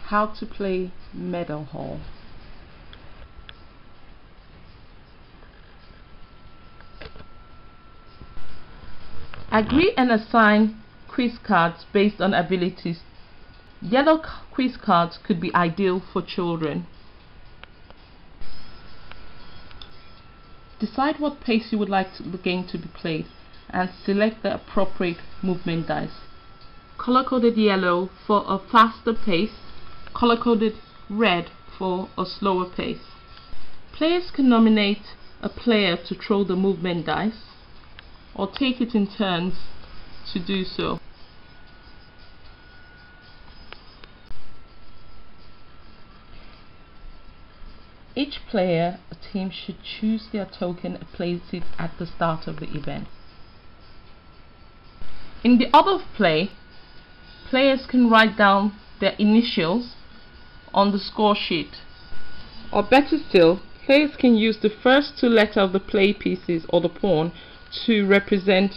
How to play MedalHaul. Agree and assign quiz cards based on abilities. Yellow quiz cards could be ideal for children. Decide what pace you would like the game to be played and select the appropriate movement dice. Color-coded yellow for a faster pace, color-coded red for a slower pace. Players can nominate a player to throw the movement dice or take it in turns to do so. Each player, a team, should choose their token and place it at the start of the event. In the order of play, players can write down their initials on the score sheet. Or better still, players can use the first two letters of the play pieces or the pawn to represent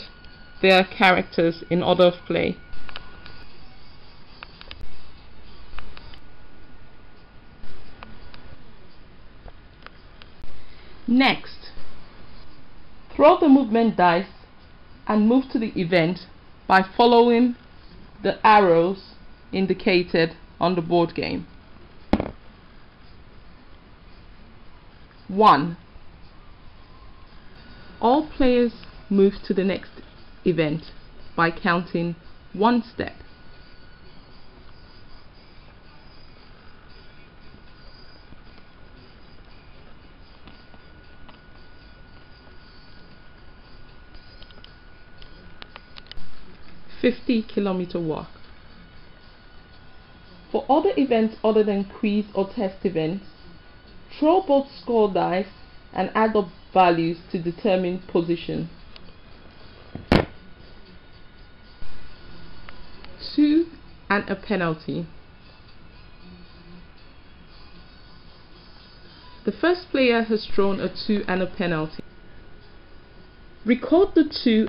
their characters in order of play. Next, throw the movement dice and move to the event by following the arrows indicated on the board game. 1. All players move to the next event by counting one step. 50-kilometer walk. For other events other than quiz or test events, throw both score dice and add up values to determine position. 2 and a penalty. The first player has thrown a 2 and a penalty. Record the 2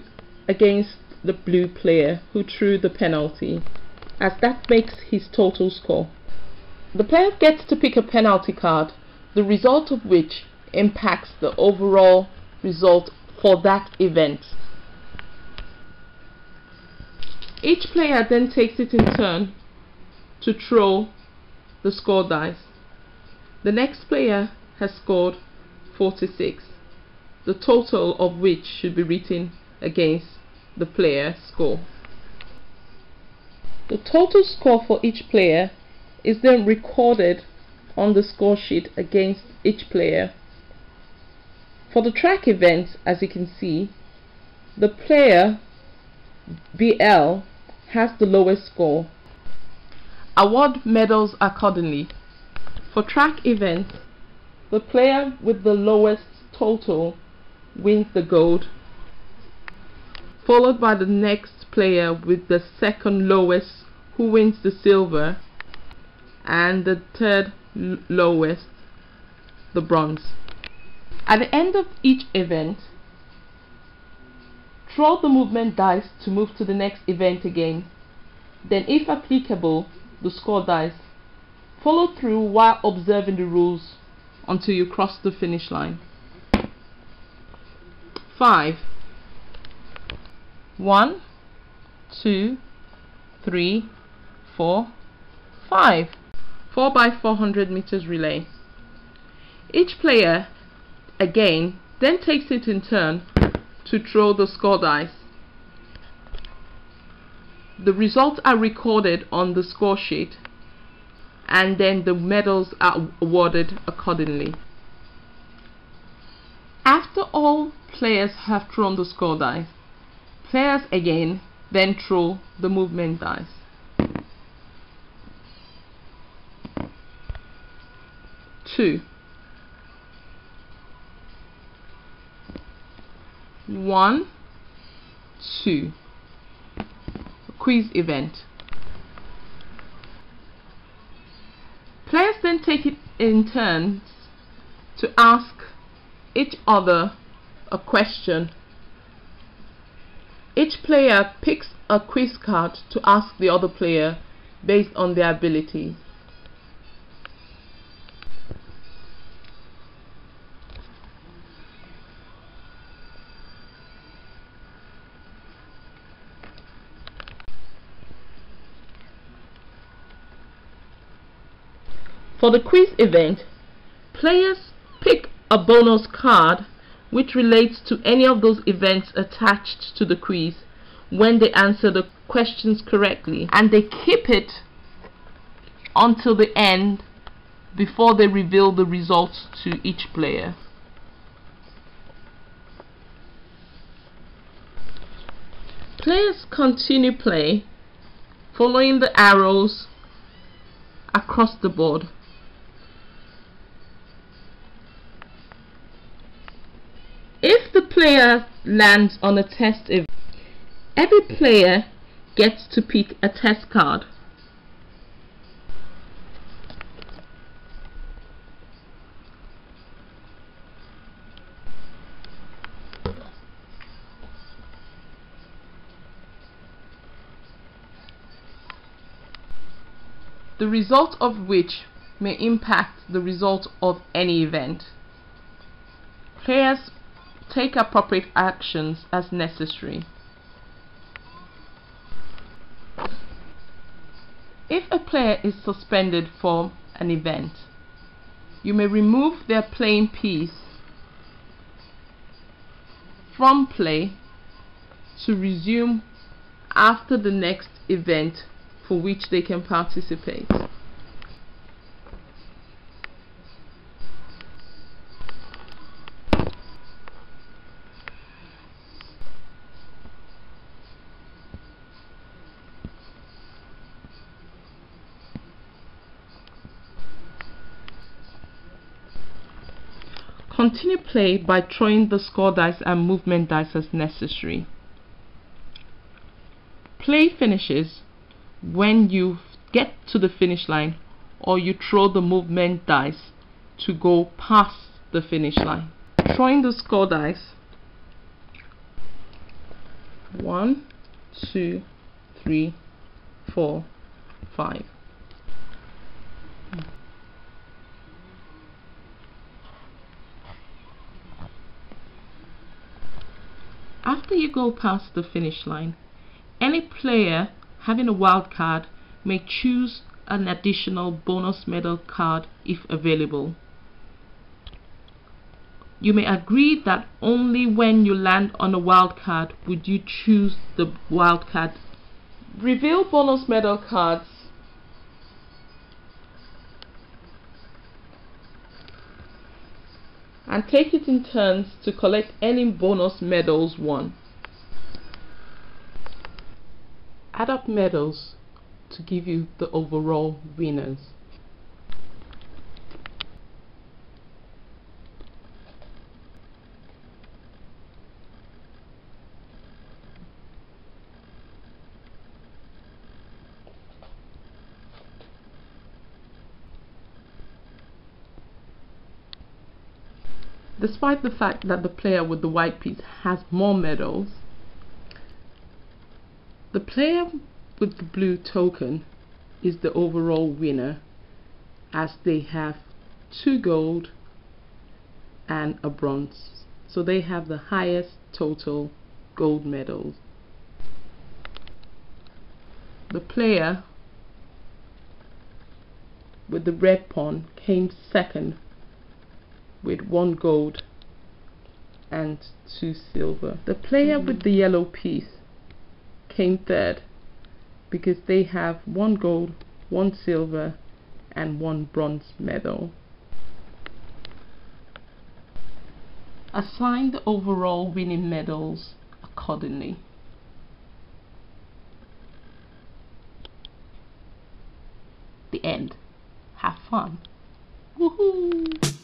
against the blue player who threw the penalty, as that makes his total score. The player gets to pick a penalty card, the result of which impacts the overall result for that event. Each player then takes it in turn to throw the score dice. The next player has scored 46, the total of which should be written against the player's score. The total score for each player is then recorded on the score sheet against each player. For the track events, as you can see, the player BL has the lowest score. Award medals accordingly. For track events, the player with the lowest total wins the gold, followed by the next player with the second lowest, who wins the silver, and the third lowest, the bronze. At the end of each event, throw the movement dice to move to the next event again. Then, if applicable, the score dice. Follow through while observing the rules until you cross the finish line. 5. 1, 2, 3, 4, 5. 4 by 400 meters relay. Each player again then takes it in turn to throw the score dice. The results are recorded on the score sheet, and then the medals are awarded accordingly. After all players have thrown the score dice, players again then throw the movement dice. Two. 1, 2. Quiz event. Players then take it in turns to ask each other a question. Each player picks a quiz card to ask the other player based on their ability. For the quiz event, players pick a bonus card which relates to any of those events attached to the quiz when they answer the questions correctly, and they keep it until the end before they reveal the results to each player. Players continue play following the arrows across the board. If the player lands on a test event, every player gets to pick a test card. The result of which may impact the result of any event. Players take appropriate actions as necessary. If a player is suspended for an event, you may remove their playing piece from play to resume after the next event for which they can participate. Continue play by throwing the score dice and movement dice as necessary. Play finishes when you get to the finish line or you throw the movement dice to go past the finish line. Throwing the score dice: 1, 2, 3, 4, 5. After you go past the finish line, any player having a wild card may choose an additional bonus medal card if available. You may agree that only when you land on a wild card would you choose the wild card. Reveal bonus medal cards and take it in turns to collect any bonus medals won. Add up medals to give you the overall winners. Despite the fact that the player with the white piece has more medals, the player with the blue token is the overall winner, as they have 2 gold and a bronze. So they have the highest total gold medals. The player with the red pawn came second with 1 gold and 2 silver. The player with the yellow piece came third because they have 1 gold, 1 silver and 1 bronze medal. Assign the overall winning medals accordingly. The end. Have fun. Woohoo!